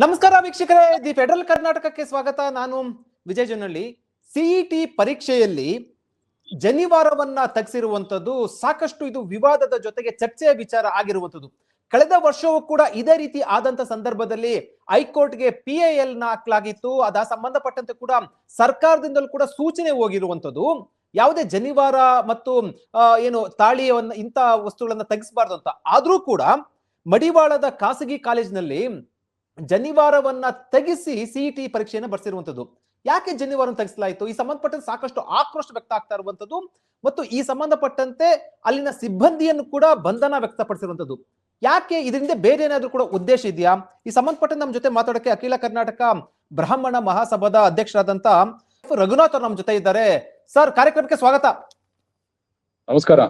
ನಮಸ್ಕಾರ ವೀಕ್ಷಕರೇ, the federal ಕರ್ನಾಟಕಕ್ಕೆ ಸ್ವಾಗತ. ನಾನು ವಿಜಯ್ ಜನಹಳ್ಳಿ. ಸಿಇಟಿ ಪರೀಕ್ಷೆಯಲ್ಲಿ ಜನಿವಾರವನ್ನ ತಗ್ಸಿರುವಂತದ್ದು ಸಾಕಷ್ಟು ಇದು ವಿವಾದದ ಜೊತೆಗೆ ಚರ್ಚೆಯ ವಿಚಾರ ಆಗಿರುವಂತದ್ದು. ಕಳೆದ ವರ್ಷವೂ ಕೂಡ ಇದೇ ರೀತಿ ಆದಂತ ಸಂದರ್ಭದಲ್ಲಿ ಹೈಕೋರ್ಟ್ಗೆ PIL ನ ಹಾಕಲಾಗಿತ್ತು. ಅದ ಸಂಬಂಧಪಟ್ಟಂತೆ ಕೂಡ ಸರ್ಕಾರದಿಂದಲೂ ಕೂಡ ಸೂಚನೆ ಹೋಗಿರುವಂತದ್ದು. ಯಾವುದೇ ಜನಿವಾರ ಮತ್ತು ಏನು ತಾಳಿಯವನ್ನ ಇಂತ ವಸ್ತುಗಳನ್ನ ತೆಗಿಸಬಾರ್ದು ಅಂತ. ಆದ್ರೂ ಕೂಡ ಮಡಿವಾಳದ ಖಾಸಗಿ ಕಾಲೇಜಿನಲ್ಲಿ ಜನಿವಾರವನ್ನ ತೆಗಿಸಿ ಸಿಇಟಿ ಪರೀಕ್ಷೆಯನ್ನು ಬರ್ಸಿರುವಂತದ್ದು. ಯಾಕೆ ಜನಿವಾರವನ್ನು ತೆಗಿಸಲಾಯಿತು? ಈ ಸಂಬಂಧಪಟ್ಟಂತೆ ಸಾಕಷ್ಟು ಆಕ್ರೋಶ ವ್ಯಕ್ತ ಆಗ್ತಾ ಇರುವಂತದ್ದು ಮತ್ತು ಈ ಸಂಬಂಧಪಟ್ಟಂತೆ ಅಲ್ಲಿನ ಸಿಬ್ಬಂದಿಯನ್ನು ಕೂಡ ಬಂಧನ ವ್ಯಕ್ತಪಡಿಸಿರುವಂತದ್ದು. ಯಾಕೆ? ಇದರಿಂದ ಬೇರೆ ಏನಾದ್ರೂ ಕೂಡ ಉದ್ದೇಶ ಇದೆಯಾ? ಈ ಸಂಬಂಧಪಟ್ಟಂತೆ ನಮ್ಮ ಜೊತೆ ಮಾತಾಡೋಕೆ ಅಖಿಲ ಕರ್ನಾಟಕ ಬ್ರಾಹ್ಮಣ ಮಹಾಸಭಾದ ಅಧ್ಯಕ್ಷರಾದಂತ ರಘುನಾಥ್ ಅವರು ನಮ್ಮ ಜೊತೆ ಇದ್ದಾರೆ. ಸರ್, ಕಾರ್ಯಕ್ರಮಕ್ಕೆ ಸ್ವಾಗತ. ನಮಸ್ಕಾರ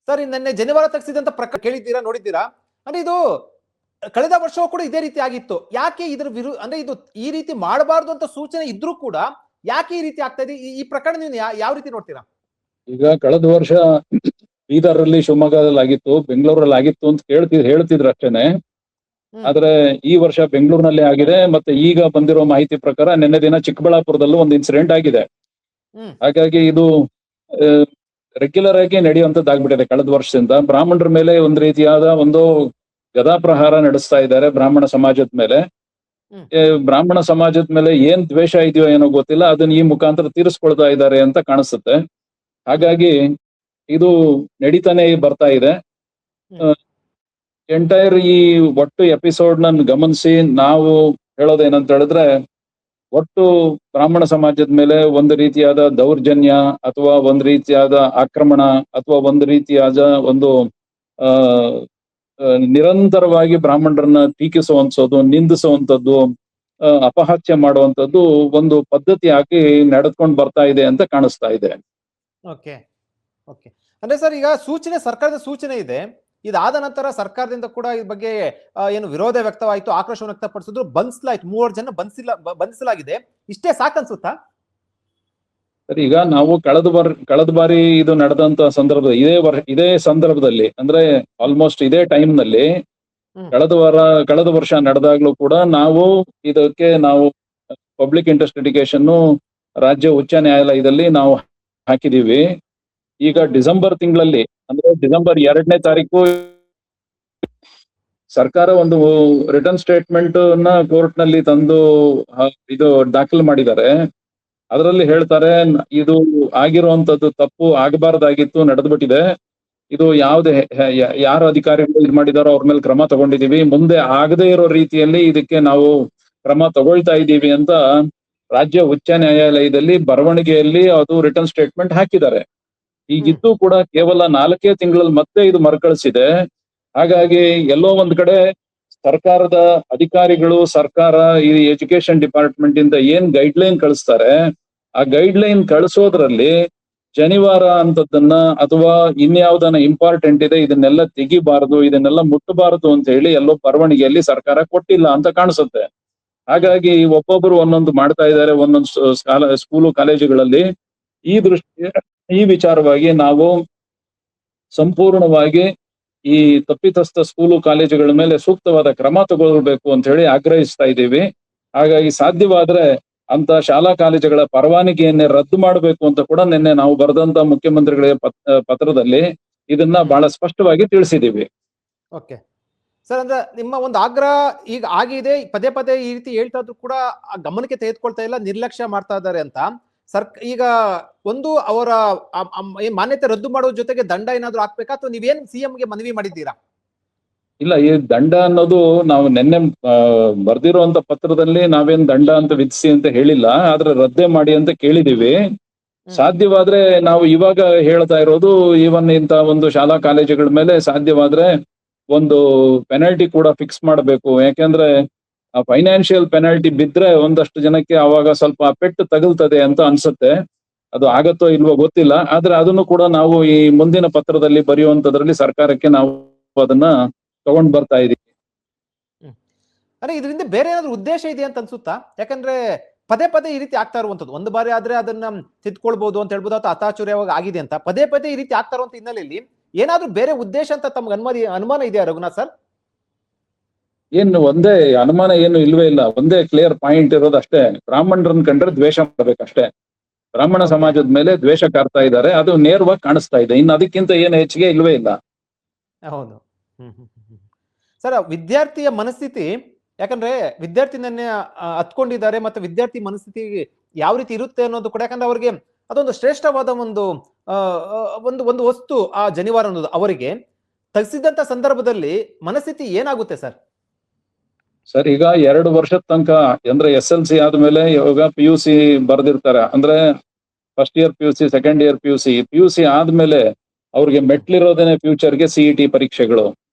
ಸರ್, ನಿನ್ನೆ ಜನಿವಾರ ತೆಗೆಸಿದಂತ ಪ್ರಕರಣ ಕೇಳಿದ್ದೀರಾ, ನೋಡಿದ್ದೀರಾ? ಅಂದ್ರೆ ಇದು ಕಳೆದ ವರ್ಷವೂ ಕೂಡ ಇದೇ ರೀತಿ ಆಗಿತ್ತು. ಯಾಕೆ ಇದರ ಅಂದ್ರೆ ಇದು ಈ ರೀತಿ ಮಾಡಬಾರ್ದು ಅಂತ ಸೂಚನೆ ಇದ್ರೂ ಕೂಡ ಯಾಕೆ ಈ ರೀತಿ ಆಗ್ತಾ ಇದೆ? ಈ ಪ್ರಕರಣ ನೀವು ಯಾವ ರೀತಿ ನೋಡ್ತೀರಾ? ಈಗ ಕಳೆದ ವರ್ಷ ಬೀದರಲ್ಲಿ, ಶಿವಮೊಗ್ಗದಲ್ಲಿ ಆಗಿತ್ತು, ಬೆಂಗಳೂರಲ್ಲಿ ಆಗಿತ್ತು ಅಂತ ಹೇಳ್ತಿದ್ರು ಅಷ್ಟೇನೆ. ಆದ್ರೆ ಈ ವರ್ಷ ಬೆಂಗಳೂರಿನಲ್ಲಿ ಆಗಿದೆ. ಮತ್ತೆ ಈಗ ಬಂದಿರೋ ಮಾಹಿತಿ ಪ್ರಕಾರ ನಿನ್ನೆ ದಿನ ಚಿಕ್ಕಬಳ್ಳಾಪುರದಲ್ಲೂ ಒಂದು ಇನ್ಸಿಡೆಂಟ್ ಆಗಿದೆ. ಹಾಗಾಗಿ ಇದು ರೆಗ್ಯುಲರ್ ಆಗಿ ನಡೆಯುವಂತದ್ದಾಗ್ಬಿಟ್ಟಿದೆ. ಕಳೆದ ವರ್ಷದಿಂದ ಬ್ರಾಹ್ಮಣರ ಮೇಲೆ ಒಂದು ರೀತಿಯಾದ ಒಂದು ಗದಾಪ್ರಹಾರ ನಡೆಸ್ತಾ ಇದ್ದಾರೆ ಬ್ರಾಹ್ಮಣ ಸಮಾಜದ ಮೇಲೆ. ಬ್ರಾಹ್ಮಣ ಸಮಾಜದ ಮೇಲೆ ಏನ್ ದ್ವೇಷ ಇದೆಯೋ ಏನೋ ಗೊತ್ತಿಲ್ಲ, ಅದನ್ನ ಈ ಮುಖಾಂತರ ತೀರಿಸ್ಕೊಳ್ತಾ ಇದ್ದಾರೆ ಅಂತ ಕಾಣಿಸುತ್ತೆ. ಹಾಗಾಗಿ ಇದು ನಡೀತಾನೆ ಬರ್ತಾ ಇದೆ. ಎಂಟೈರ್ ಈ ಒಟ್ಟು ಎಪಿಸೋಡ್ ನ ಗಮನಿಸಿ ನಾವು ಹೇಳೋದೇನಂತ ಹೇಳಿದ್ರೆ, ಒಟ್ಟು ಬ್ರಾಹ್ಮಣ ಸಮಾಜದ ಮೇಲೆ ಒಂದು ರೀತಿಯಾದ ದೌರ್ಜನ್ಯ ಅಥವಾ ಒಂದು ರೀತಿಯಾದ ಆಕ್ರಮಣ ಅಥವಾ ಒಂದು ರೀತಿಯಾದ ಒಂದು ನಿರಂತರವಾಗಿ ಬ್ರಾಹ್ಮಣರನ್ನ ಟೀಕಿಸುವಂಥದ್ದು, ನಿಂದಿಸುವಂಥದ್ದು, ಅಪಹಾಸ್ಯ ಮಾಡುವಂಥದ್ದು ಒಂದು ಪದ್ಧತಿ ಆಗಿ ನಡೆದುಕೊಂಡು ಬರ್ತಾ ಇದೆ ಅಂತ ಕಾಣಿಸ್ತಾ ಇದೆ. ಓಕೆ ಓಕೆ ಅಂದ್ರೆ ಸರ್, ಈಗ ಸೂಚನೆ, ಸರ್ಕಾರದ ಸೂಚನೆ ಇದೆ. ಇದಾದ ನಂತರ ಸರ್ಕಾರದಿಂದ ಕೂಡ ಈ ಬಗ್ಗೆ ಏನು ವಿರೋಧ ವ್ಯಕ್ತವಾಯಿತು, ಆಕ್ರೋಶವನ್ನು ವ್ಯಕ್ತಪಡಿಸಿದ್ರು, ಬಂಧಿಸಲಾಯ್ತು. 3 ಜನ ಬಂಧಿಸಲಾಗಿದೆ. ಇಷ್ಟೇ ಸಾಕನ್ಸುತ್ತಾ? ಸರಿ, ಈಗ ನಾವು ಕಳೆದ ಬಾರಿ ಇದು ನಡೆದಂತ ಸಂದರ್ಭ ಇದೇ ಸಂದರ್ಭದಲ್ಲಿ ಅಂದ್ರೆ ಆಲ್ಮೋಸ್ಟ್ ಇದೇ ಟೈಮ್ ನಲ್ಲಿ ಕಳೆದ ವರ್ಷ ನಡೆದಾಗ್ಲೂ ಕೂಡ ನಾವು ಪಬ್ಲಿಕ್ ಇಂಟ್ರೆಸ್ಟ್ ಲಿಟಿಗೇಷನ್ ರಾಜ್ಯ ಉಚ್ಚ ನ್ಯಾಯಾಲಯದಲ್ಲಿ ನಾವು ಹಾಕಿದೀವಿ. ಈಗ ಡಿಸೆಂಬರ್ ತಿಂಗಳಲ್ಲಿ ಅಂದ್ರೆ ಡಿಸೆಂಬರ್ 2ನೇ ತಾರೀಕು ಸರ್ಕಾರ ಒಂದು ರಿಟರ್ನ್ ಸ್ಟೇಟ್ಮೆಂಟ್ ನ ಕೋರ್ಟ್ ನಲ್ಲಿ ತಂದು ಇದು ದಾಖಲು ಮಾಡಿದ್ದಾರೆ. ಅದರಲ್ಲಿ ಹೇಳ್ತಾರೆ, ಇದು ಆಗಿರುವಂತದ್ದು ತಪ್ಪು ಆಗಬಾರ್ದಾಗಿತ್ತು, ನಡೆದ್ಬಿಟ್ಟಿದೆ. ಇದು ಯಾರು ಅಧಿಕಾರಿಗಳು ಇದು ಮಾಡಿದಾರೋ ಅವ್ರ ಮೇಲೆ ಕ್ರಮ ತಗೊಂಡಿದೀವಿ, ಮುಂದೆ ಆಗದೇ ಇರೋ ರೀತಿಯಲ್ಲಿ ಇದಕ್ಕೆ ನಾವು ಕ್ರಮ ತಗೊಳ್ತಾ ಇದ್ದೀವಿ ಅಂತ ರಾಜ್ಯ ಉಚ್ಚ ನ್ಯಾಯಾಲಯದಲ್ಲಿ ಬರವಣಿಗೆಯಲ್ಲಿ ಅದು ರಿಟರ್ನ್ ಸ್ಟೇಟ್ಮೆಂಟ್ ಹಾಕಿದ್ದಾರೆ. ಈಗಿದ್ದು ಕೂಡ ಕೇವಲ 4 ತಿಂಗಳಲ್ಲಿ ಮತ್ತೆ ಇದು ಮರುಕಳಿಸಿದೆ. ಹಾಗಾಗಿ ಎಲ್ಲೋ ಒಂದ್ ಕಡೆ ಸರ್ಕಾರದ ಅಧಿಕಾರಿಗಳು, ಸರ್ಕಾರ ಈ ಎಜುಕೇಶನ್ ಡಿಪಾರ್ಟ್ಮೆಂಟ್ ಇಂದ ಏನ್ ಗೈಡ್ಲೈನ್ ಕಳಿಸ್ತಾರೆ, ಆ ಗೈಡ್ಲೈನ್ ಕಳಿಸೋದ್ರಲ್ಲಿ ಜನಿವಾರ ಅಂತದನ್ನ ಅಥವಾ ಇನ್ಯಾವುದನ್ನ ಇಂಪಾರ್ಟೆಂಟ್ ಇದೆ ಇದನ್ನೆಲ್ಲ ತೆಗಿಬಾರದು, ಇದನ್ನೆಲ್ಲ ಮುಟ್ಟಬಾರದು ಅಂತ ಹೇಳಿ ಎಲ್ಲೋ ಬರವಣಿಗೆಯಲ್ಲಿ ಸರ್ಕಾರ ಕೊಟ್ಟಿಲ್ಲ ಅಂತ ಕಾಣಿಸುತ್ತೆ. ಹಾಗಾಗಿ ಒಬ್ಬೊಬ್ರು ಒಂದೊಂದು ಮಾಡ್ತಾ ಇದ್ದಾರೆ ಒಂದೊಂದು ಸ್ಕೂಲು ಕಾಲೇಜುಗಳಲ್ಲಿ. ಈ ವಿಚಾರವಾಗಿ ನಾವು ಸಂಪೂರ್ಣವಾಗಿ ಈ ತಪ್ಪಿತಸ್ಥ ಸ್ಕೂಲು ಕಾಲೇಜುಗಳ ಮೇಲೆ ಸೂಕ್ತವಾದ ಕ್ರಮ ತಗೊಳ್ಬೇಕು ಅಂತ ಹೇಳಿ ಆಗ್ರಹಿಸ್ತಾ ಇದ್ದೀವಿ. ಹಾಗಾಗಿ ಸಾಧ್ಯವಾದ್ರೆ ಅಂತ ಶಾಲಾ ಕಾಲೇಜುಗಳ ಪರವಾನಗಿಯನ್ನೇ ರದ್ದು ಮಾಡಬೇಕು ಅಂತ ಕೂಡ ನಿನ್ನೆ ನಾವು ಬರೆದಂತ ಮುಖ್ಯಮಂತ್ರಿಗಳಿಗೆ ಪತ್ರದಲ್ಲಿ ಇದನ್ನ ಬಹಳ ಸ್ಪಷ್ಟವಾಗಿ ತಿಳಿಸಿದೀವಿ. ಓಕೆ ಸರ್, ಅಂದ್ರೆ ನಿಮ್ಮ ಒಂದು ಆಗ್ರಹ ಈಗ ಆಗಿದೆ. ಪದೇ ಈ ರೀತಿ ಹೇಳ್ತಾ ಇದ್ರು ಕೂಡ ಗಮನಕ್ಕೆ ತೆಗೆದುಕೊಳ್ತಾ ಇಲ್ಲ, ನಿರ್ಲಕ್ಷ್ಯ ಮಾಡ್ತಾ ಇದ್ದಾರೆ ಅಂತ. ಈಗ ಒಂದು ಅವರ ಮಾನ್ಯತೆ ರದ್ದು ಮಾಡೋ ಜೊತೆಗೆ ದಂಡ ಏನಾದ್ರು ಹಾಕ್ಬೇಕಾ, ಅಥವಾ ನೀವೇನ್ CMಗೆ ಮನವಿ ಮಾಡಿದ್ದೀರಾ? ಇಲ್ಲ, ಈ ದಂಡ ಅನ್ನೋದು ನಾವು ನಿನ್ನೆ ಬರ್ದಿರುವಂತ ಪತ್ರದಲ್ಲಿ ನಾವೇನ್ ದಂಡ ಅಂತ ವಿಧಿಸಿ ಅಂತ ಹೇಳಿಲ್ಲ, ಆದ್ರೆ ರದ್ದೆ ಮಾಡಿ ಅಂತ ಕೇಳಿದೀವಿ. ಸಾಧ್ಯವಾದ್ರೆ ನಾವು ಇವಾಗ ಹೇಳ್ತಾ ಇರೋದು ಇವನ್ ಇಂತ ಒಂದು ಶಾಲಾ ಕಾಲೇಜುಗಳ ಮೇಲೆ ಸಾಧ್ಯವಾದ್ರೆ ಒಂದು ಪೆನಾಲ್ಟಿ ಕೂಡ ಫಿಕ್ಸ್ ಮಾಡಬೇಕು. ಯಾಕೆಂದ್ರೆ ಫೈನಾನ್ಷಿಯಲ್ ಪೆನಾಲ್ಟಿ ಬಿದ್ರೆ ಒಂದಷ್ಟು ಜನಕ್ಕೆ ಅವಾಗ ಸ್ವಲ್ಪ ಪೆಟ್ಟು ತಗಲ್ತದೆ ಅಂತ ಅನ್ಸುತ್ತೆ. ಅದು ಆಗತ್ತೋ ಇಲ್ವೋ ಗೊತ್ತಿಲ್ಲ, ಆದ್ರೆ ಅದನ್ನು ಕೂಡ ನಾವು ಈ ಮುಂದಿನ ಪತ್ರದಲ್ಲಿ ಬರೆಯುವಂತದ್ರಲ್ಲಿ ಸರ್ಕಾರಕ್ಕೆ ನಾವು ಅದನ್ನ ತಗೊಂಡ್ ಬರ್ತಾ ಇದೀವಿ. ಅಂದ್ರೆ ಇದರಿಂದ ಬೇರೆ ಏನಾದ್ರು ಉದ್ದೇಶ ಇದೆ ಅಂತ ಅನ್ಸುತ್ತಾ? ಯಾಕಂದ್ರೆ ಪದೇ ಈ ರೀತಿ ಆಗ್ತಾ ಇರುವಂತದ್ದು. ಒಂದು ಬಾರಿ ಆದ್ರೆ ಅದನ್ನ ತಿದ್ಕೊಳ್ಬಹುದು ಅಂತ ಹೇಳ್ಬೋದು, ಅಥವಾ ಅತಾಚುರ್ಯವಾಗಿ ಆಗಿದೆ ಅಂತ ಪದೇ ಈ ರೀತಿ ಆಗ್ತಾ ಇರುವಂತ ಹಿನ್ನೆಲೆಯಲ್ಲಿ ಏನಾದ್ರೂ ಬೇರೆ ಉದ್ದೇಶ ಅಂತ ತಮ್ಗೆ ಅನುಮಾನ ಇದೆಯಾ ರಘುನಾಥ್ ಸರ್? ಏನು ಒಂದೇ ಅನುಮಾನ ಏನು ಇಲ್ವೇ ಇಲ್ಲ, ಒಂದೇ ಕ್ಲಿಯರ್ ಪಾಯಿಂಟ್ ಇರೋದು ಅಷ್ಟೇ. ಬ್ರಾಹ್ಮಣರನ್ನ ಕಂಡ್ರೆ ದ್ವೇಷ ಮಾಡ್ಬೇಕಷ್ಟೇ. ಬ್ರಾಹ್ಮಣ ಓಕೆ. ಸಮಾಜದ ಮೇಲೆ ದ್ವೇಷ ಕಾರ್ತಾ ಇದ್ದಾರೆ, ಅದು ನೇರವಾಗಿ ಕಾಣಿಸ್ತಾ ಇದೆ. ಇನ್ನು ಅದಕ್ಕಿಂತ ಏನು ಹೆಚ್ಚಿಗೆ ಇಲ್ವೇ ಇಲ್ಲ. ಹೌದು. ಸರ್, ವಿದ್ಯಾರ್ಥಿಯ ಮನಸ್ಥಿತಿ, ಯಾಕಂದ್ರೆ ವಿದ್ಯಾರ್ಥಿ ನೆನ್ನೆ ಹತ್ಕೊಂಡಿದ್ದಾರೆ, ಮತ್ತೆ ವಿದ್ಯಾರ್ಥಿ ಮನಸ್ಥಿತಿ ಯಾವ ರೀತಿ ಇರುತ್ತೆ ಅನ್ನೋದು ಕೂಡ, ಯಾಕಂದ್ರೆ ಅವ್ರಿಗೆ ಅದೊಂದು ಶ್ರೇಷ್ಠವಾದ ಒಂದು ಆ, ಆ, ಒಂದು ವಸ್ತು ಆ ಜನಿವಾರ ಅನ್ನೋದು ಅವರಿಗೆ ತೆಗೆಸಿದಂತ ಸಂದರ್ಭದಲ್ಲಿ ಮನಸ್ಥಿತಿ ಏನಾಗುತ್ತೆ ಸರ್? ಸರ್, ಈಗ 2 ವರ್ಷದ ತನಕ ಅಂದ್ರೆ SLC ಆದ್ಮೇಲೆ ಇವಾಗ PUC ಬರ್ದಿರ್ತಾರೆ. ಅಂದ್ರೆ first year PUC, second year PUC ಆದ್ಮೇಲೆ ಅವ್ರಿಗೆ ಮೆಟ್ಲಿರೋದೇನೆ ಫ್ಯೂಚರ್ಗೆ CET ಪರೀಕ್ಷೆಗಳು.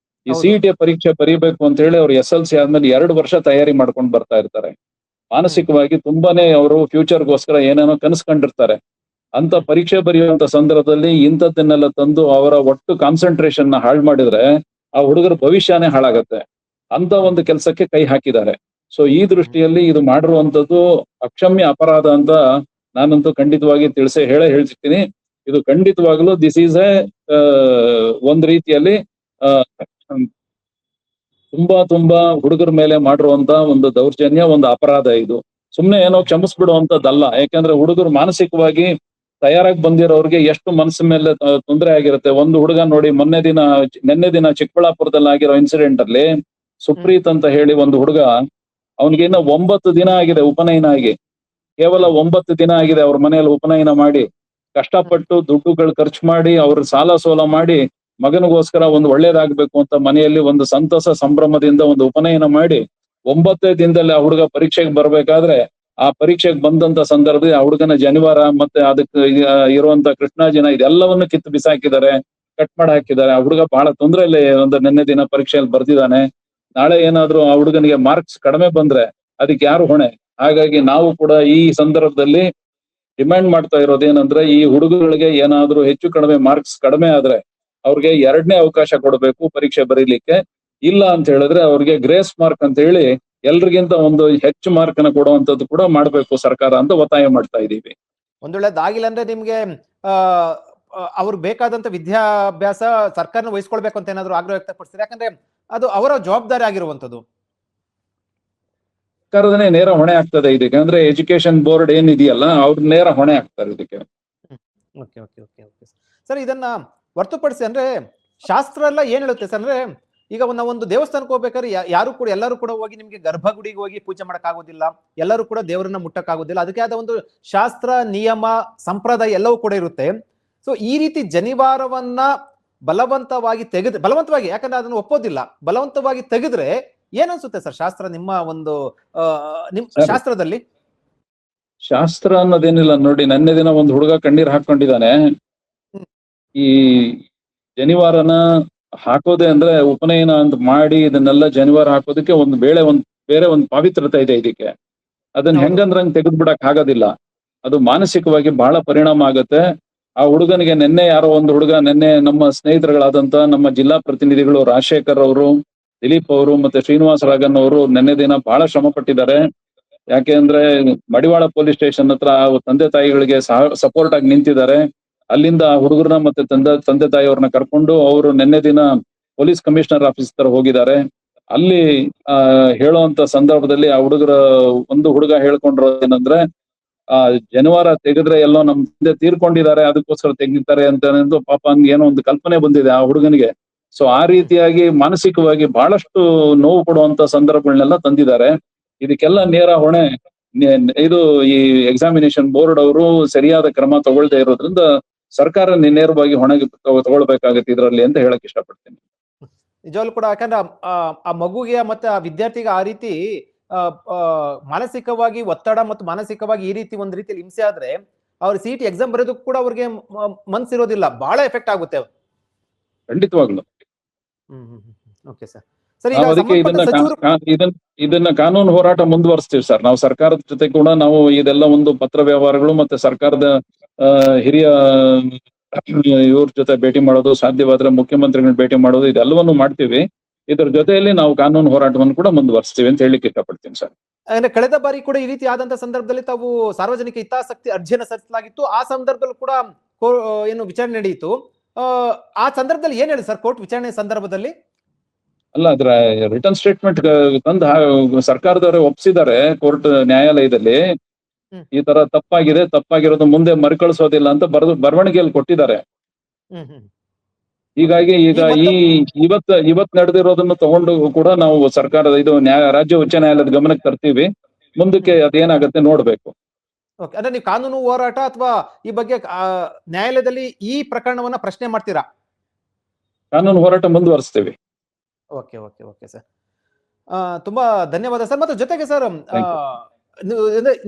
ಈ ಹೌದು. CET ಪರೀಕ್ಷೆ ಬರೀಬೇಕು ಅಂತ ಹೇಳಿ ಅವ್ರು SLC ಆದ್ಮೇಲೆ 2 ವರ್ಷ ತಯಾರಿ ಮಾಡ್ಕೊಂಡು ಬರ್ತಾ ಇರ್ತಾರೆ. ಮಾನಸಿಕವಾಗಿ ತುಂಬಾನೇ ಅವರು ಫ್ಯೂಚರ್ಗೋಸ್ಕರ ಏನೇನೋ ಕನಸ್ಕೊಂಡಿರ್ತಾರೆ. ಅಂತ ಪರೀಕ್ಷೆ ಬರೆಯುವಂತ ಸಂದರ್ಭದಲ್ಲಿ ಇಂಥದ್ದನ್ನೆಲ್ಲ ತಂದು ಅವರ ಒಟ್ಟು ಕಾನ್ಸಂಟ್ರೇಷನ್ ನ ಹಾಳು ಮಾಡಿದ್ರೆ ಆ ಹುಡುಗರ ಭವಿಷ್ಯನೇ ಹಾಳಾಗತ್ತೆ. ಅಂತ ಒಂದು ಕೆಲಸಕ್ಕೆ ಕೈ ಹಾಕಿದ್ದಾರೆ. ಸೊ ಈ ದೃಷ್ಟಿಯಲ್ಲಿ ಇದು ಮಾಡಿರುವಂತದ್ದು ಅಕ್ಷಮ್ಯ ಅಪರಾಧ ಅಂತ ನಾನಂತೂ ಖಂಡಿತವಾಗಿ ಹೇಳ್ತೀನಿ. ಇದು ಖಂಡಿತವಾಗ್ಲೂ ದಿಸ್ ಈಸ್ ಎ ಒಂದ್ ರೀತಿಯಲ್ಲಿ ಆ, ತುಂಬಾ ಹುಡುಗರ ಮೇಲೆ ಮಾಡಿರುವಂತ ಒಂದು ದೌರ್ಜನ್ಯ, ಒಂದು ಅಪರಾಧ ಇದು. ಸುಮ್ನೆ ಏನೋ ಕ್ಷಮಿಸ್ಬಿಡುವಂತದ್ದಲ್ಲ. ಯಾಕಂದ್ರೆ ಹುಡುಗರು ಮಾನಸಿಕವಾಗಿ ತಯಾರಾಗಿ ಬಂದಿರೋರಿಗೆ ಎಷ್ಟು ಮನಸ್ಸಿನ ಮೇಲೆ ತೊಂದರೆ ಆಗಿರುತ್ತೆ. ಒಂದು ಹುಡುಗ ನೋಡಿ, ನಿನ್ನೆ ದಿನ ಚಿಕ್ಕಬಳ್ಳಾಪುರದಲ್ಲಿ ಆಗಿರೋ ಇನ್ಸಿಡೆಂಟ್ ಅಲ್ಲಿ ಸುಪ್ರೀತ್ ಅಂತ ಹೇಳಿ ಒಂದು ಹುಡುಗ, ಅವನಿಗೆ ಇನ್ನ 9 ದಿನ ಆಗಿದೆ ಉಪನಯನ ಆಗಿ. ಕೇವಲ 9 ದಿನ ಆಗಿದೆ ಅವ್ರ ಮನೆಯಲ್ಲಿ ಉಪನಯನ ಮಾಡಿ, ಕಷ್ಟಪಟ್ಟು ದುಡ್ಡುಗಳು ಖರ್ಚು ಮಾಡಿ, ಅವ್ರ ಸಾಲ ಸೋಲ ಮಾಡಿ, ಮಗನಿಗೋಸ್ಕರ ಒಂದು ಒಳ್ಳೇದಾಗ್ಬೇಕು ಅಂತ ಮನೆಯಲ್ಲಿ ಒಂದು ಸಂತಸ ಸಂಭ್ರಮದಿಂದ ಒಂದು ಉಪನಯನ ಮಾಡಿ 9 ದಿನದಲ್ಲಿ ಆ ಹುಡುಗ ಪರೀಕ್ಷೆಗೆ ಬರ್ಬೇಕಾದ್ರೆ, ಆ ಪರೀಕ್ಷೆಗೆ ಬಂದಂತ ಸಂದರ್ಭದಲ್ಲಿ ಆ ಹುಡುಗನ ಜನಿವಾರ ಮತ್ತೆ ಅದಕ್ಕೆ ಇರುವಂತ ಕೃಷ್ಣಾಜಿನ ಇದೆಲ್ಲವನ್ನು ಕಿತ್ತು ಬಿಸಾಕಿದ್ದಾರೆ, ಕಟ್ ಮಾಡಿ ಹಾಕಿದ್ದಾರೆ. ಆ ಹುಡುಗ ಬಹಳ ತೊಂದರೆಯಲ್ಲಿ ಒಂದು ನಿನ್ನೆ ದಿನ ಪರೀಕ್ಷೆಯಲ್ಲಿ ಬರ್ದಿದ್ದಾನೆ. ನಾಳೆ ಏನಾದ್ರೂ ಆ ಹುಡುಗನಿಗೆ ಮಾರ್ಕ್ಸ್ ಕಡಿಮೆ ಬಂದ್ರೆ ಅದಕ್ಕೆ ಯಾರು ಹೊಣೆ? ಹಾಗಾಗಿ ನಾವು ಕೂಡ ಈ ಸಂದರ್ಭದಲ್ಲಿ ಡಿಮ್ಯಾಂಡ್ ಮಾಡ್ತಾ ಇರೋದೇನಂದ್ರೆ, ಈ ಹುಡುಗಗಳಿಗೆ ಏನಾದ್ರೂ ಹೆಚ್ಚು ಕಡಿಮೆ ಮಾರ್ಕ್ಸ್ ಕಡಿಮೆ ಆದ್ರೆ ಅವ್ರಿಗೆ 2ನೇ ಅವಕಾಶ ಕೊಡಬೇಕು ಪರೀಕ್ಷೆ ಬರೀಲಿಕ್ಕೆ. ಇಲ್ಲ ಅಂತ ಹೇಳಿದ್ರೆ ಅವ್ರಿಗೆ ಗ್ರೇಸ್ ಮಾರ್ಕ್ ಅಂತ ಹೇಳಿ ಎಲ್ರಿಗಿಂತ ಒಂದು ಹೆಚ್ಚು ಮಾರ್ಕ್ ಅನ್ನ ಕೊಡುವಂತದ್ದು ಕೂಡ ಮಾಡ್ಬೇಕು ಸರ್ಕಾರ ಅಂತ ಒತ್ತಾಯ ಮಾಡ್ತಾ ಇದೀವಿ. ಒಂದ್ ವೇಳೆದಾಗಿಲ್ಲ ಅಂದ್ರೆ ನಿಮ್ಗೆ ಆ ಅವ್ರಿಗೆ ಬೇಕಾದಂತ ವಿದ್ಯಾಭ್ಯಾಸ ಸರ್ಕಾರನ ವಹಿಸ್ಕೊಳ್ಬೇಕು ಅಂತ ಏನಾದ್ರು ಆಗ್ರಹ ವ್ಯಕ್ತಪಡಿಸ್ತಾರೆ? ಯಾಕಂದ್ರೆ ಅದು ಅವರ ಜವಾಬ್ದಾರಿ ಆಗಿರುವಂತದ್ದು. ಸರ್ಕಾರದನೇ ನೇರ ಹೊಣೆ ಆಗ್ತದೆ ಇದಕ್ಕೆ. ಅಂದ್ರೆ ಎಜುಕೇಶನ್ ಬೋರ್ಡ್ ಏನಿದೆಯಲ್ಲ, ಅವ್ರ ನೇರ ಹೊಣೆ ಆಗ್ತಾರೆ ಇದಕ್ಕೆ. Okay okay okay okay sir, ಇದನ್ನ ಹೊರತುಪಡಿಸಿ ಅಂದ್ರೆ ಶಾಸ್ತ್ರ ಎಲ್ಲ ಏನ್ ಹೇಳುತ್ತೆ ಸರ್? ಅಂದ್ರೆ ಈಗ ನಾವೊಂದು ದೇವಸ್ಥಾನಕ್ಕೆ ಹೋಗ್ಬೇಕಾದ್ರೆ ಎಲ್ಲರೂ ಕೂಡ ಹೋಗಿ ನಿಮ್ಗೆ ಗರ್ಭಗುಡಿಗೆ ಹೋಗಿ ಪೂಜೆ ಮಾಡಕ್ ಆಗೋದಿಲ್ಲ, ಎಲ್ಲರೂ ಕೂಡ ದೇವರನ್ನ ಮುಟ್ಟಕ್ ಆಗೋದಿಲ್ಲ. ಅದಕ್ಕೆ ಆದ ಒಂದು ಶಾಸ್ತ್ರ, ನಿಯಮ, ಸಂಪ್ರದಾಯ ಎಲ್ಲವೂ ಕೂಡ ಇರುತ್ತೆ. ಸೊ ಈ ರೀತಿ ಜನಿವಾರವನ್ನ ಬಲವಂತವಾಗಿ, ಯಾಕಂದ್ರೆ ಅದನ್ನು ಒಪ್ಪೋದಿಲ್ಲ, ಬಲವಂತವಾಗಿ ತೆಗೆದ್ರೆ ಏನನ್ಸುತ್ತೆ ಸರ್ ಶಾಸ್ತ್ರ, ನಿಮ್ಮ ಒಂದು ನಿಮ್ ಶಾಸ್ತ್ರದಲ್ಲಿ? ಶಾಸ್ತ್ರ ಅನ್ನೋದೇನಿಲ್ಲ ನೋಡಿ. ನಿನ್ನೆ ದಿನ ಒಂದು ಹುಡುಗ ಕಣ್ಣೀರ್ ಹಾಕೊಂಡಿದ್ದಾನೆ. ಈ ಜನಿವಾರನ ಹಾಕೋದೆ ಅಂದ್ರೆ ಉಪನಯನ ಅಂತ ಮಾಡಿ ಇದನ್ನೆಲ್ಲ ಜನಿವಾರ ಹಾಕೋದಕ್ಕೆ ಬೇರೆ ಒಂದು ಪಾವಿತ್ರತೆ ಇದೆ ಇದಕ್ಕೆ. ಅದನ್ನ ಹೆಂಗಂದ್ರಂಗ್ ತೆಗೆದು ಬಿಡಕ್ ಆಗೋದಿಲ್ಲ. ಅದು ಮಾನಸಿಕವಾಗಿ ಬಹಳ ಪರಿಣಾಮ ಆಗತ್ತೆ. ಆ ಹುಡುಗನಿಗೆ ಯಾರೋ ಒಂದು ಹುಡುಗ ನಮ್ಮ ಸ್ನೇಹಿತರುಗಳಾದಂತ ನಮ್ಮ ಜಿಲ್ಲಾ ಪ್ರತಿನಿಧಿಗಳು ರಾಜಶೇಖರ್ ಅವರು, ದಿಲೀಪ್ ಅವರು ಮತ್ತೆ ಶ್ರೀನಿವಾಸ ರಾಗನ್ ಅವರು ನಿನ್ನೆ ದಿನ ಬಹಳ ಶ್ರಮ ಪಟ್ಟಿದ್ದಾರೆ. ಯಾಕೆಂದ್ರೆ ಮಡಿವಾಳ ಪೊಲೀಸ್ ಸ್ಟೇಷನ್ ಹತ್ರ ತಂದೆ ತಾಯಿಗಳಿಗೆ ಸಪೋರ್ಟ್ ಆಗಿ ನಿಂತಿದ್ದಾರೆ. ಅಲ್ಲಿಂದ ಹುಡುಗರನ್ನ ಮತ್ತೆ ತಂದೆ ತಾಯಿಯವ್ರನ್ನ ಕರ್ಕೊಂಡು ಅವರು ನಿನ್ನೆ ದಿನ ಪೊಲೀಸ್ ಕಮಿಷನರ್ ಆಫೀಸ್ ಹತ್ರ ಹೋಗಿದ್ದಾರೆ. ಅಲ್ಲಿ ಹೇಳುವಂತ ಸಂದರ್ಭದಲ್ಲಿ ಆ ಒಂದು ಹುಡುಗ ಹೇಳ್ಕೊಂಡಿರೋದೇನಂದ್ರೆ, ಆ ಜನಿವಾರ ತೆಗೆದ್ರೆ ಎಲ್ಲೋ ನಮ್ ತಂದೆ ತೀರ್ಕೊಂಡಿದ್ದಾರೆ, ಅದಕ್ಕೋಸ್ಕರ ತೆಗಿತಾರೆ ಅಂತ ಪಾಪ ಏನೋ ಒಂದು ಕಲ್ಪನೆ ಬಂದಿದೆ ಆ ಹುಡುಗನಿಗೆ. ಸೊ ಆ ರೀತಿಯಾಗಿ ಮಾನಸಿಕವಾಗಿ ಬಹಳಷ್ಟು ನೋವು ಕೊಡುವಂತ ಸಂದರ್ಭಗಳನ್ನೆಲ್ಲ ತಂದಿದ್ದಾರೆ. ಇದಕ್ಕೆಲ್ಲ ನೇರ ಹೊಣೆ ಇದು ಈ ಎಕ್ಸಾಮಿನೇಷನ್ ಬೋರ್ಡ್ ಅವರು ಸರಿಯಾದ ಕ್ರಮ ತಗೊಳ್ದೇ ಇರೋದ್ರಿಂದ ಸರ್ಕಾರ ನೇರವಾಗಿ ಹೊಣೆಗೆ ತಗೊಳ್ಬೇಕಾಗತ್ತೆ ಇದರಲ್ಲಿ ಅಂತ ಹೇಳಕ್ ಇಷ್ಟಪಡ್ತೀನಿ. ನಿಜವಾಗ್ಲೂ ಕೂಡ, ಯಾಕಂದ್ರೆ ಆ ಮಗುಗೆ ಮತ್ತೆ ಆ ವಿದ್ಯಾರ್ಥಿಗೆ ಆ ರೀತಿ ಮಾನಸಿಕವಾಗಿ ಒತ್ತಡ ಮತ್ತು ಮಾನಸಿಕವಾಗಿ ಈ ರೀತಿ ಒಂದ್ ರೀತಿಯಲ್ಲಿ ಹಿಂಸೆ ಆದ್ರೆ ಅವ್ರ CET ಎಕ್ಸಾಮ್ ಬರೆಯೋದಕ್ಕೂ ಕೂಡ ಅವ್ರಿಗೆ ಮನ್ಸಿರೋದಿಲ್ಲ, ಬಹಳ ಎಫೆಕ್ಟ್ ಆಗುತ್ತೆ. ಖಂಡಿತವಾಗ್ಲು. Okay sir. ಸರಿ, ಇದನ್ನ ಕಾನೂನು ಹೋರಾಟ ಮುಂದುವರಿಸ್ತೀವಿ ಸರ್. ನಾವು ಸರ್ಕಾರದ ಜೊತೆ ಕೂಡ ನಾವು ಇದೆಲ್ಲ ಒಂದು ಪತ್ರ ವ್ಯವಹಾರಗಳು ಮತ್ತೆ ಸರ್ಕಾರದ ಹಿರಿಯ ಇವ್ರ ಜೊತೆ ಭೇಟಿ ಮಾಡೋದು, ಸಾಧ್ಯವಾದ್ರೆ ಮುಖ್ಯಮಂತ್ರಿಗಳ ಭೇಟಿ ಮಾಡೋದು, ಇದೆಲ್ಲವನ್ನು ಮಾಡ್ತೀವಿ. ಇದರ ಜೊತೆಯಲ್ಲಿ ನಾವು ಕಾನೂನು ಹೋರಾಟವನ್ನು ಕೂಡ ಮುಂದುವರಿಸ್ತೀವಿ ಅಂತ ಹೇಳಿಕ್ಕೆ ಇಷ್ಟಪಡ್ತೀನಿ ಸರ್. ಅಂದ್ರೆ ಕಳೆದ ಬಾರಿ ಕೂಡ ಈ ರೀತಿ ಆದಂತ ಸಂದರ್ಭದಲ್ಲಿ ತಾವು ಸಾರ್ವಜನಿಕ ಹಿತಾಸಕ್ತಿ ಅರ್ಜಿಯನ್ನು ಸಲ್ಲಿಸಲಾಗಿತ್ತು. ಆ ಸಂದರ್ಭದಲ್ಲಿ ಕೂಡ ಏನು ವಿಚಾರಣೆ ನಡೆಯಿತು. ಆ ಸಂದರ್ಭದಲ್ಲಿ ಏನ್ ಹೇಳಿ ಸರ್ ಕೋರ್ಟ್ ವಿಚಾರಣೆ ಸಂದರ್ಭದಲ್ಲಿ? ಅಲ್ಲ ಅದ್ರ ರಿಟರ್ನ್ ಸ್ಟೇಟ್ಮೆಂಟ್ ತಂದು ಸರ್ಕಾರದವರೇ ಒಪ್ಸಿದ್ದಾರೆ ಕೋರ್ಟ್ ನ್ಯಾಯಾಲಯದಲ್ಲಿ. ಹ್ಮ್. ಈ ತರ ತಪ್ಪಾಗಿರೋದು ಮುಂದೆ ಮರುಕಳಿಸೋದಿಲ್ಲ ಅಂತ ಬರವಣಿಗೆಯಲ್ಲಿ ಕೊಟ್ಟಿದ್ದಾರೆ. ಹ್ಮ್ ಹ್ಮ್ ಹೀಗಾಗಿ ಈಗ ಈ ಇವತ್ ನಡೆದಿರೋದನ್ನು ತಗೊಂಡು ಕೂಡ ನಾವು ಸರ್ಕಾರದ ರಾಜ್ಯ ಉಚ್ಚ ನ್ಯಾಯಾಲಯದ ಗಮನಕ್ಕೆ ತರ್ತೀವಿ. ಮುಂದಕ್ಕೆ ಅದೇನಾಗತ್ತೆ ನೋಡ್ಬೇಕು. ಓಕೆ, ಅಂದ್ರೆ ನೀವು ಕಾನೂನು ಹೋರಾಟ ಅಥವಾ ಈ ಬಗ್ಗೆ ನ್ಯಾಯಾಲಯದಲ್ಲಿ ಈ ಪ್ರಕರಣವನ್ನ ಪ್ರಶ್ನೆ ಮಾಡ್ತೀರಾ? ಕಾನೂನು ಹೋರಾಟ ಮುಂದುವರಿಸ್ತೀವಿ. ಓಕೆ ಓಕೆ ಓಕೆ ಸರ್, ತುಂಬಾ ಧನ್ಯವಾದ ಸರ್. ಮತ್ತು ಜೊತೆಗೆ ಸರ್, Thank you.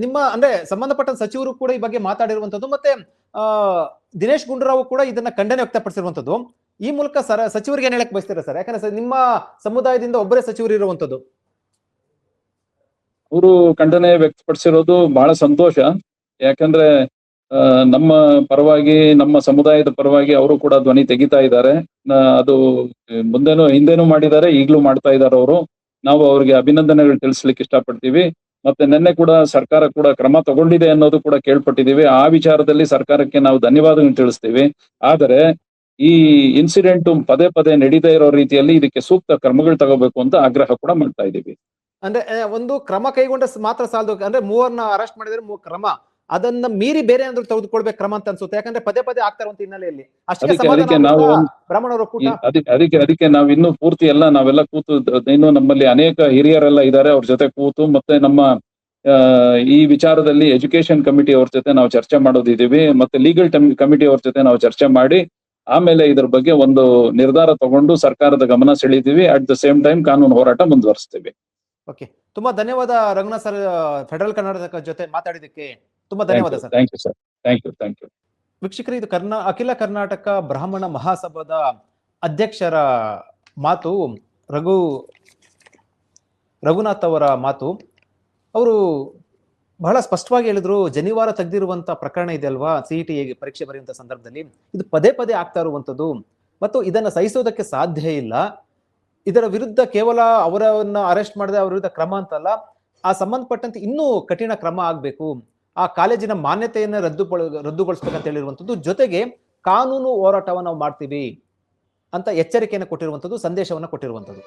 ನಿಮ್ಮ ಅಂದ್ರೆ ಸಂಬಂಧಪಟ್ಟ ಸಚಿವರು ಕೂಡ ಈ ಬಗ್ಗೆ ಮಾತಾಡಿರುವಂತದ್ದು, ಮತ್ತೆ ದಿನೇಶ್ ಗುಂಡೂರಾವ್ ಕೂಡ ಇದನ್ನ ಖಂಡನೆ ವ್ಯಕ್ತಪಡಿಸಿರುವಂತದ್ದು. ಈ ಮೂಲಕ ಸಚಿವರಿಗೆ ಏನ್ ಹೇಳಕ್ ಬಯಸ್ತೀರಾ ಸರ್? ಯಾಕಂದ್ರೆ ಸರ್ ನಿಮ್ಮ ಸಮುದಾಯದಿಂದ ಒಬ್ಬರೇ ಸಚಿವರು ಇರುವಂತದ್ದು. ಅವರು ಖಂಡನೆ ವ್ಯಕ್ತಪಡಿಸಿರೋದು ಬಹಳ ಸಂತೋಷ. ಯಾಕಂದ್ರೆ ನಮ್ಮ ಪರವಾಗಿ, ನಮ್ಮ ಸಮುದಾಯದ ಪರವಾಗಿ ಅವರು ಕೂಡ ಧ್ವನಿ ತೆಗಿತಾ ಇದ್ದಾರೆ. ಅದು ಹಿಂದೆನೂ ಮಾಡಿದ್ದಾರೆ, ಈಗಲೂ ಮಾಡ್ತಾ ಇದ್ದಾರೆ ಅವರು. ನಾವು ಅವರಿಗೆ ಅಭಿನಂದನೆಗಳು ತಿಳಿಸ್ಲಿಕ್ಕೆ ಇಷ್ಟಪಡ್ತೀವಿ. ಮತ್ತೆ ನಿನ್ನೆ ಕೂಡ ಸರ್ಕಾರ ಕೂಡ ಕ್ರಮ ತಗೊಂಡಿದೆ ಅನ್ನೋದು ಕೂಡ ಕೇಳ್ಪಟ್ಟಿದೀವಿ. ಆ ವಿಚಾರದಲ್ಲಿ ಸರ್ಕಾರಕ್ಕೆ ನಾವು ಧನ್ಯವಾದಗಳನ್ನು ತಿಳಿಸ್ತೀವಿ. ಆದರೆ ಈ ಇನ್ಸಿಡೆಂಟ್ ಪದೇ ಪದೇ ನಡೀತಾ ಇರೋ ರೀತಿಯಲ್ಲಿ ಇದಕ್ಕೆ ಸೂಕ್ತ ಕ್ರಮಗಳು ತಗೋಬೇಕು ಅಂತ ಆಗ್ರಹ ಕೂಡ ಮಾಡ್ತಾ ಇದ್ದೀವಿ. ಅಂದ್ರೆ ಒಂದು ಕ್ರಮ ಕೈಗೊಂಡ ಮಾತ್ರ ಸಾಲದು. ಅಂದ್ರೆ ಮೂವರನ್ನ ಅರೆಸ್ಟ್ ಮಾಡಿದ್ರೆ ಕ್ರಮ, ಅದನ್ನ ಮೀರಿ ಬೇರೆ ಏನಾದ್ರು ತೆಗೆದುಕೊಳ್ಬೇಕು ಕ್ರಮ ಅಂತ ಅನ್ಸುತ್ತೆ. ಯಾಕಂದ್ರೆ ಪದೇ ಪದೇ ಆಗ್ತಾ ಇರುವಂತ ಹಿನ್ನೆಲೆಯಲ್ಲಿ ಅದಕ್ಕೆ ನಾವು ಬ್ರಾಹ್ಮಣರ ಒಕ್ಕೂಟ ಅದಕ್ಕೆ ನಾವು ಇನ್ನೂ ಪೂರ್ತಿ ನಾವೆಲ್ಲ ಕೂತು, ಇನ್ನು ನಮ್ಮಲ್ಲಿ ಅನೇಕ ಹಿರಿಯರೆಲ್ಲ ಇದ್ದಾರೆ, ಅವ್ರ ಜೊತೆ ಕೂತು ಮತ್ತೆ ನಮ್ಮ ಈ ವಿಚಾರದಲ್ಲಿ ಎಜುಕೇಶನ್ ಕಮಿಟಿ ಅವ್ರ ಜೊತೆ ನಾವು ಚರ್ಚೆ ಮಾಡೋದಿದ್ದೀವಿ. ಮತ್ತೆ ಲೀಗಲ್ ಕಮಿಟಿ ಅವ್ರ ಜೊತೆ ನಾವು ಚರ್ಚೆ ಮಾಡಿ ಆಮೇಲೆ ಇದ್ರ ಬಗ್ಗೆ ಒಂದು ನಿರ್ಧಾರ ತಗೊಂಡು ಸರ್ಕಾರದ ಗಮನ ಸೆಳೀತೀವಿ. ಅಟ್ ದ ಸೇಮ್ ಟೈಮ್ ಕಾನೂನು ಹೋರಾಟ ಮುಂದುವರಿಸ್ತೀವಿ. ಓಕೆ, ತುಂಬಾ ಧನ್ಯವಾದ ರಘುನಾಥ್ ಸರ್, ಫೆಡರಲ್ ಕರ್ನಾಟಕ ಜೊತೆ ಮಾತಾಡಿದಕ್ಕೆ ತುಂಬಾ ಧನ್ಯವಾದ sir. Thank you sir, thank you. ವೀಕ್ಷಕರು, ಇದು ಅಖಿಲ ಕರ್ನಾಟಕ ಬ್ರಾಹ್ಮಣ ಮಹಾಸಭಾದ ಅಧ್ಯಕ್ಷರ ಮಾತು, ರಘುನಾಥ್ ಅವರ ಮಾತು. ಅವರು ಬಹಳ ಸ್ಪಷ್ಟವಾಗಿ ಹೇಳಿದ್ರು, ಜನಿವಾರ ತೆಗೆದಿರುವಂತ ಪ್ರಕರಣ ಇದೆ ಅಲ್ವಾ, CET ಪರೀಕ್ಷೆ ಬರೆಯುವಂತ ಸಂದರ್ಭದಲ್ಲಿ ಇದು ಪದೇ ಪದೇ ಆಗ್ತಾ ಇರುವಂತದ್ದು ಮತ್ತು ಇದನ್ನ ಸಹಿಸೋದಕ್ಕೆ ಸಾಧ್ಯ ಇಲ್ಲ. ಇದರ ವಿರುದ್ಧ ಕೇವಲ ಅವರನ್ನ ಅರೆಸ್ಟ್ ಮಾಡದೆ ಅವರ ವಿರುದ್ಧ ಕ್ರಮ ಅಂತಲ್ಲ, ಆ ಸಂಬಂಧಪಟ್ಟಂತೆ ಇನ್ನೂ ಕಠಿಣ ಕ್ರಮ ಆಗ್ಬೇಕು, ಆ ಕಾಲೇಜಿನ ಮಾನ್ಯತೆಯನ್ನ ರದ್ದುಗೊಳಿಸ್ಬೇಕಂತ ಹೇಳಿರುವಂತದ್ದು. ಜೊತೆಗೆ ಕಾನೂನು ಹೋರಾಟವನ್ನು ನಾವು ಮಾಡ್ತೀವಿ ಅಂತ ಎಚ್ಚರಿಕೆಯನ್ನು ಕೊಟ್ಟಿರುವಂತದ್ದು, ಸಂದೇಶವನ್ನ ಕೊಟ್ಟಿರುವಂತದ್ದು.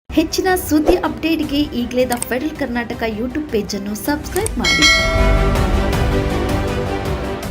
ಹೆಚ್ಚಿನ ಸುದ್ದಿ ಅಪ್ಡೇಟ್ಗೆ ಈಗಲೇ the federal Karnataka YouTube page ಅನ್ನು ಸಬ್ಸ್ಕ್ರೈಬ್ ಮಾಡಿ.